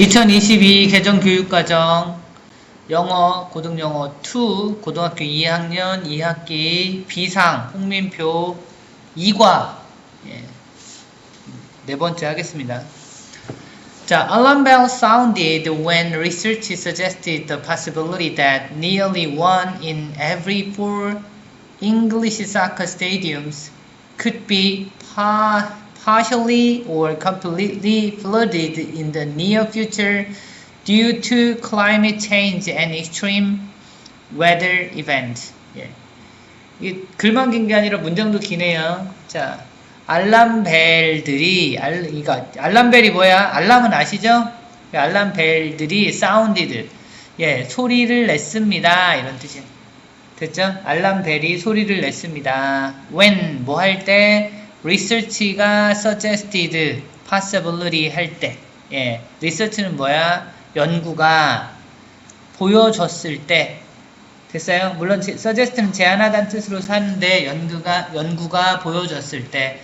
2022 개정교육과정 영어 고등영어 2 고등학교 2학년 2학기 비상 홍민표 2과 네 번째 하겠습니다. 자, alarm bell sounded when research suggested the possibility that nearly one in every 4 English soccer stadiums could be partially or completely flooded in the near future due to climate change and extreme weather event. 이 글만 긴 게 아니라 문장도 기네요. 자, 알람벨들이 알람벨이 뭐야? 알람은 아시죠? 알람벨들이 sounded 소리를 냈습니다. 이런 뜻이에요. 됐죠? 알람벨이 소리를 냈습니다. when 뭐 할 때? research가 suggested possibility 할 때. research는 뭐야? 연구가 보여줬을 때. 됐어요? 물론 suggest는 제안하다는 뜻으로 사는데 연구가 보여줬을 때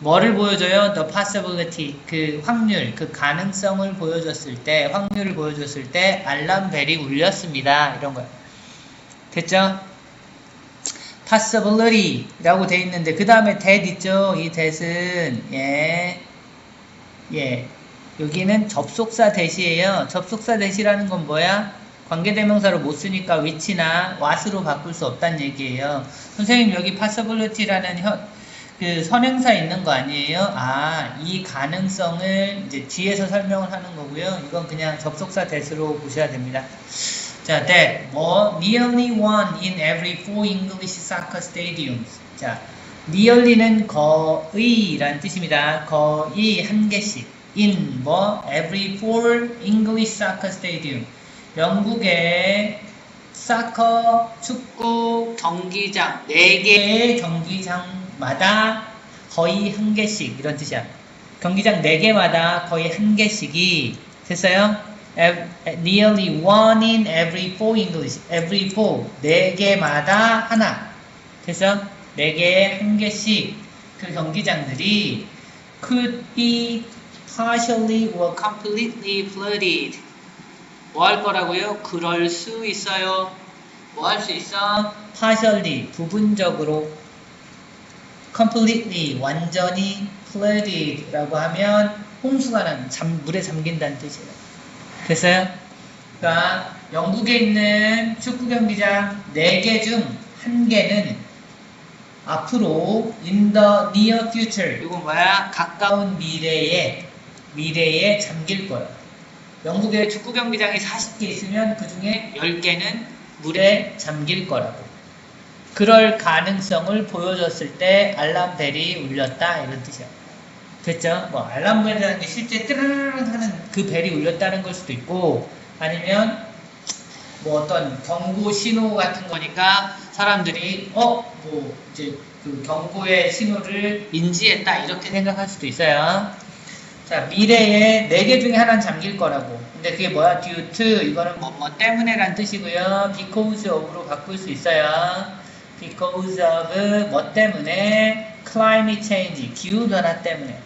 뭐를 보여줘요? the possibility 그 확률, 그 가능성을 보여줬을 때, 확률을 보여줬을 때 알람벨이 울렸습니다. 이런 거예요. 됐죠? possibility 라고 돼 있는데 그 다음에 that 있죠? 이 that은 여기는 접속사 that이에요. 접속사 that이라는 건 뭐야? 관계대명사로 못 쓰니까 which나 what으로 바꿀 수 없다는 얘기예요. 선생님 여기 possibility라는 그 선행사 있는 거 아니에요? 이 가능성을 이제 뒤에서 설명을 하는 거고요. 이건 그냥 접속사 that으로 보셔야 됩니다. 자, that nearly one in every 4 English soccer stadiums. 자, nearly는 거의라는 뜻입니다. 거의 한 개씩. in every 4 English soccer stadium. 영국의 사커, 축구 경기장 4개의 경기장마다 거의 한 개씩 이런 뜻이야. 경기장 4개마다 거의 한 개씩이 됐어요? Nearly one in every 4 English. every 4 4개마다 하나. 됐어? 4개에 한 개씩 그 경기장들이 could be partially or completely flooded. 뭐 할 거라고요? 그럴 수 있어요. 뭐 할 수 있어? partially, 부분적으로. completely, 완전히. flooded 라고 하면 홍수가 나는, 물에 잠긴다는 뜻이에요. 됐어요? 그러니까 영국에 있는 축구 경기장 4개 중 1개는 앞으로 in the near future, 이거 뭐야? 가까운 미래에 잠길 거예요. 영국에 축구 경기장이 40개 있으면 그 중에 10개는 물에 잠길 거라고. 그럴 가능성을 보여줬을 때 알람벨이 울렸다 이런 뜻이야. 됐죠? 알람벨이라는 게 실제 뜨르르르 하는 그 벨이 울렸다는 걸 수도 있고 아니면 어떤 경고 신호 같은 거니까 사람들이 이제 그 경고의 신호를 인지했다 이렇게 생각할 수도 있어요. 자, 미래에 4개 중에 하나는 잠길 거라고. 근데 그게 뭐야? due to, 이거는 뭐 때문에란 뜻이고요. because of로 바꿀 수 있어요. because of 뭐 때문에? climate change, 기후변화 때문에.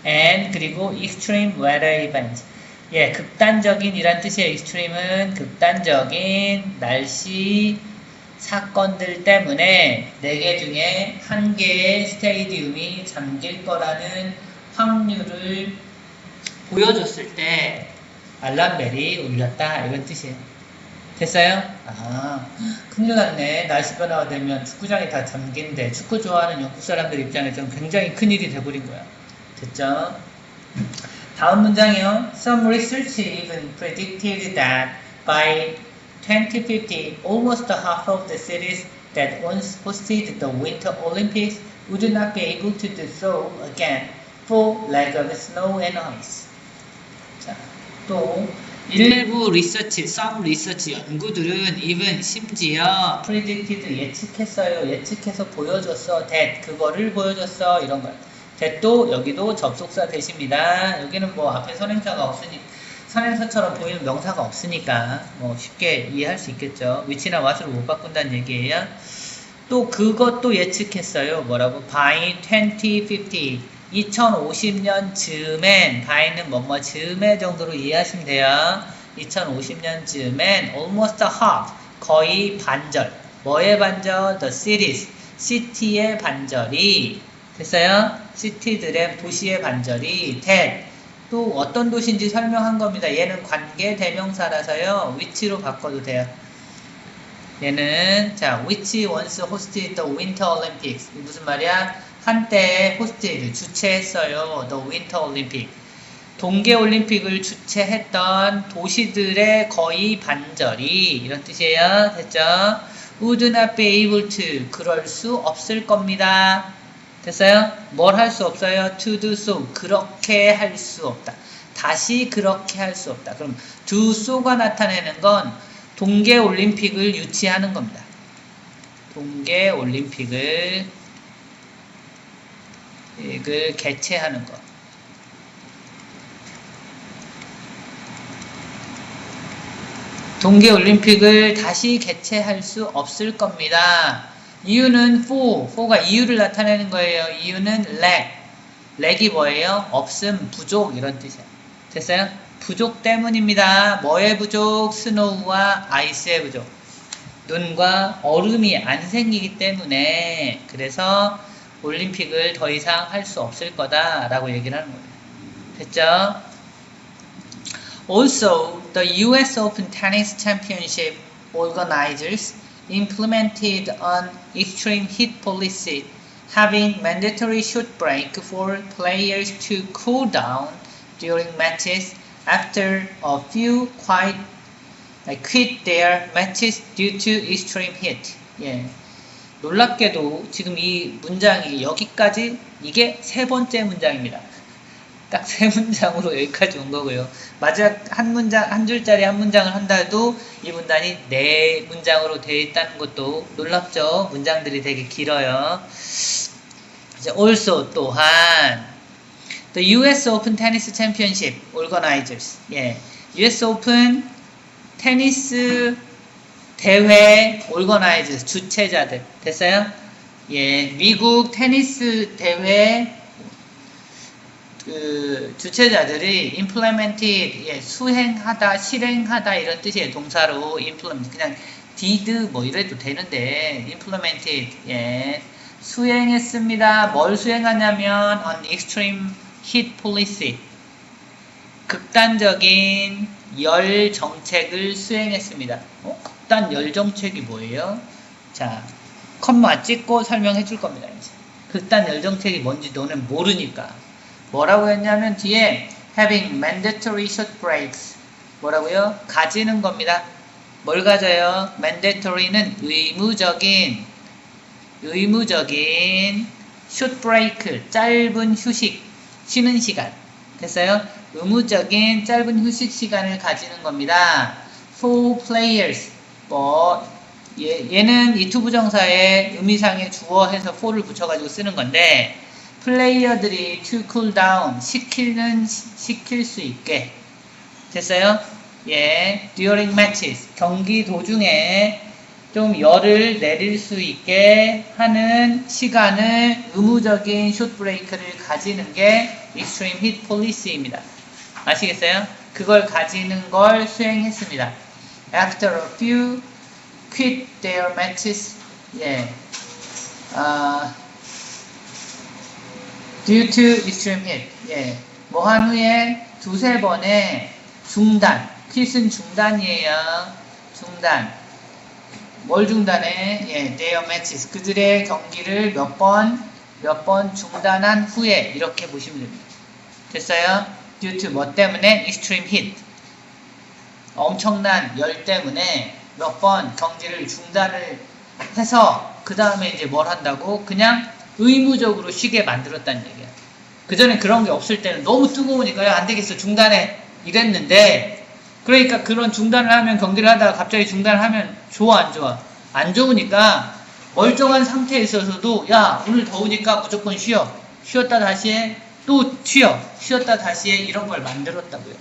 and 그리고 extreme weather event. 극단적인 이란 뜻이에요. extreme은 극단적인 날씨 사건들 때문에 4개 중에 1개의 스테디움이 잠길 거라는 확률을 보여줬을 때 알람벨이 울렸다 이런 뜻이에요. 됐어요? 큰일 났네. 날씨 변화가 되면 축구장이 다 잠긴데 축구 좋아하는 영국 사람들 입장에서는 굉장히 큰일이 돼버린 거야. 됐죠? 다음 문장이요. Some research even predicted that by 2050 almost half of the cities that once hosted the Winter Olympics would not be able to do so again for lack of snow and ice. 자, 또 일부 리서치, some 리서치 연구들은 even 심지어 predicted 예측했어요. 예측해서 보여줬어. that 그거를 보여줬어. 이런 거야. that도 여기도 접속사 that입니다. 여기는 앞에 선행사가 없으니까 선행사처럼 보이는 명사가 없으니까 쉽게 이해할 수 있겠죠. which나 what으로 못 바꾼다는 얘기예요. 또 그것도 예측했어요. 뭐라고? by 2050 2050년쯤엔 by는 뭐뭐 즈음에 정도로 이해하시면 돼요. 2050년쯤엔 almost half 거의 반절. 뭐의 반절? The cities city의 반절이 됐어요? city들의 도시의 반절이 that 또 어떤 도시인지 설명한 겁니다. 얘는 관계 대명사라서요. which로 바꿔도 돼요. 얘는 자 which once hosted the Winter Olympics 무슨 말이야? 한때 hosted 주최했어요. the Winter Olympic 동계올림픽을 주최했던 도시들의 거의 반절이 이런 뜻이에요. 됐죠? would not be able to 그럴 수 없을 겁니다. 됐어요? 뭘 할 수 없어요? to do so 그렇게 할 수 없다. 다시 그렇게 할 수 없다. 그럼 do so가 나타내는 건 동계올림픽을 유치하는 겁니다. 동계올림픽을 개최하는 것. 동계올림픽을 다시 개최할 수 없을 겁니다. 이유는 for가 이유를 나타내는 거예요. 이유는 lack이 뭐예요? 없음, 부족 이런 뜻이에요. 됐어요? 부족 때문입니다. 뭐의 부족? 스노우와 아이스의 부족. 눈과 얼음이 안 생기기 때문에 그래서 올림픽을 더 이상 할 수 없을 거다라고 얘기를 하는 거예요. 됐죠? Also, the US Open Tennis Championship organizers implemented an extreme heat policy, having mandatory shot break for players to cool down during matches after a few quit their matches due to extreme heat. 예. 놀랍게도 지금 이 문장이 여기까지 이게 세 번째 문장입니다. 딱 세 문장으로 여기까지 온 거고요. 마지막 한 문장, 한 줄짜리 한 문장을 한다 해도 이 문단이 네 문장으로 되어 있다는 것도 놀랍죠. 문장들이 되게 길어요. 이제 also 또한 The US Open Tennis Championship organizers. 예. US Open 테니스 대회 organizers 주최자들 됐어요? 예. 미국 테니스 대회 주최자들이 implemented 예, 수행하다, 실행하다 이런 뜻이에요. 동사로 implement 그냥 did 뭐 이래도 되는데 implemented 예, 수행했습니다. 뭘 수행하냐면 on extreme heat policy 극단적인 열 정책을 수행했습니다. 극단 열 정책이 뭐예요? 자, 컴마 찍고 설명해 줄 겁니다. 이제. 극단 열 정책이 뭔지 너는 모르니까. 뭐라고 했냐면 뒤에 having mandatory shot breaks 뭐라고요? 가지는 겁니다. 뭘 가져요? mandatory는 의무적인 shot break 짧은 휴식 쉬는 시간 됐어요? 의무적인 짧은 휴식 시간을 가지는 겁니다. for players 뭐 얘는 이 투부정사에 의미상의 주어해서 for를 붙여가지고 쓰는 건데 플레이어들이 to cool down 시킬 수 있게 됐어요? 예, during matches 경기 도중에 좀 열을 내릴 수 있게 하는 시간을 의무적인 숏 브레이크를 가지는 게 extreme heat policy입니다. 아시겠어요? 그걸 가지는 걸 수행했습니다. After a few quit their matches, 예, due to extreme heat. 예. 뭐 한 후에 두세 번의 중단. quit은 중단이에요. 중단. 뭘 중단해? 예, their matches. 그들의 경기를 몇 번 중단한 후에 이렇게 보시면 됩니다. 됐어요? due to 뭐 때문에? extreme heat. 엄청난 열 때문에 몇 번 경기를 중단을 해서 그 다음에 이제 뭘 한다고? 그냥 의무적으로 쉬게 만들었다는 얘기야. 그 전에 그런 게 없을 때는 너무 뜨거우니까 야, 안 되겠어 중단해 이랬는데 그러니까 그런 중단을 하면 경기를 하다가 갑자기 중단을 하면 좋아 안 좋아? 안 좋으니까 멀쩡한 상태에 있어서도 야 오늘 더우니까 무조건 쉬었다 다시 해 또 쉬었다 다시 해 이런 걸 만들었다고요.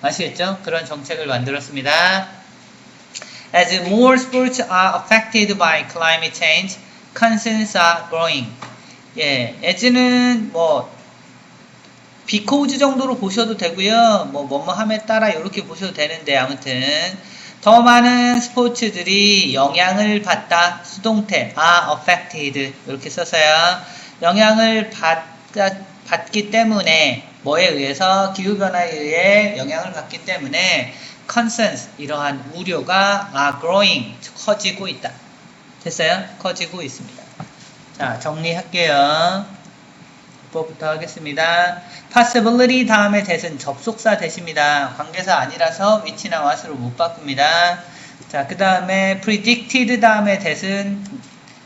아시겠죠? 그런 정책을 만들었습니다. As more sports are affected by climate change, concerns are growing. 예, as는 뭐 because 정도로 보셔도 되고요. 뭐뭐 함에 따라 이렇게 보셔도 되는데 아무튼 더 많은 스포츠들이 영향을 받다 수동태 are affected 이렇게 써서요. 영향을 받기 때문에 뭐에 의해서 기후변화에 의해 영향을 받기 때문에 concerns 이러한 우려가 are growing 커지고 있다. 됐어요? 커지고 있습니다. 자 정리할게요. 부터 하겠습니다. possibility 다음에 that은 접속사 that입니다. 관계사 아니라서 which나 what으로 못 바꿉니다. 자, 그 다음에 predicted 다음에 that은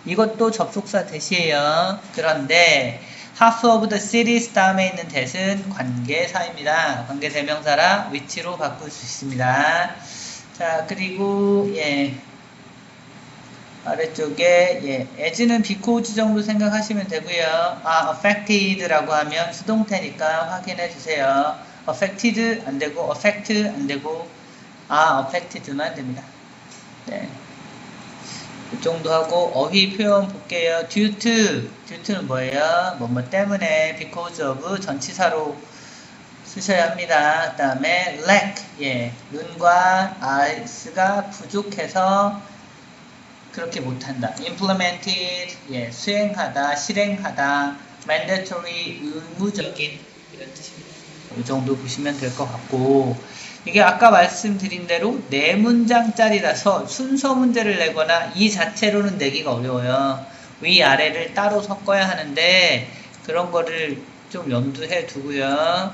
이것도 접속사 that이에요. 그런데 half of the cities 다음에 있는 that은 관계사입니다. 관계대명사라 which로 바꿀 수 있습니다. 자, 그리고 아래쪽에 as는 because 정도 생각하시면 되고요. affected라고 하면 수동태니까 확인해 주세요. affected 안 되고 affect 안 되고 affected만 됩니다. 네. 이 정도 하고 어휘 표현 볼게요. due는 뭐예요? 뭐뭐 때문에 because of 전치사로 쓰셔야 합니다. 그 다음에 lack 눈과 ice가 부족해서 그렇게 못한다. implemented, 수행하다, 실행하다, mandatory, 의무적인 이런 뜻입니다. 이 정도 보시면 될 것 같고 이게 아까 말씀드린 대로 4문장짜리라서 순서 문제를 내거나 이 자체로는 내기가 어려워요. 위아래를 따로 섞어야 하는데 그런 거를 좀 염두해 두고요.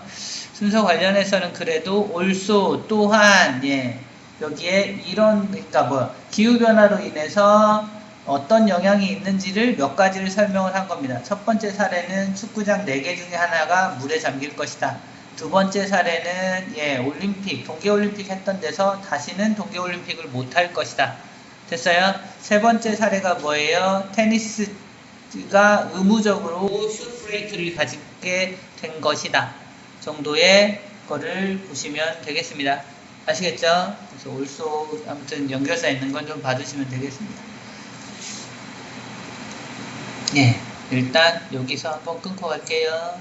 순서 관련해서는 그래도 also, 또한, 여기에 이런 그러니까 기후변화로 인해서 어떤 영향이 있는지를 몇 가지를 설명을 한 겁니다. 첫 번째 사례는 축구장 4개 중에 하나가 물에 잠길 것이다. 두 번째 사례는 올림픽, 동계올림픽 했던 데서 다시는 동계올림픽을 못할 것이다. 됐어요? 세 번째 사례가 뭐예요? 테니스가 의무적으로 슛 브레이크를 가지게 된 것이다. 정도의 거를 보시면 되겠습니다. 아시겠죠? 그래서 also 아무튼 연결사 있는 건 좀 봐주시면 되겠습니다. 일단 여기서 한번 끊고 갈게요.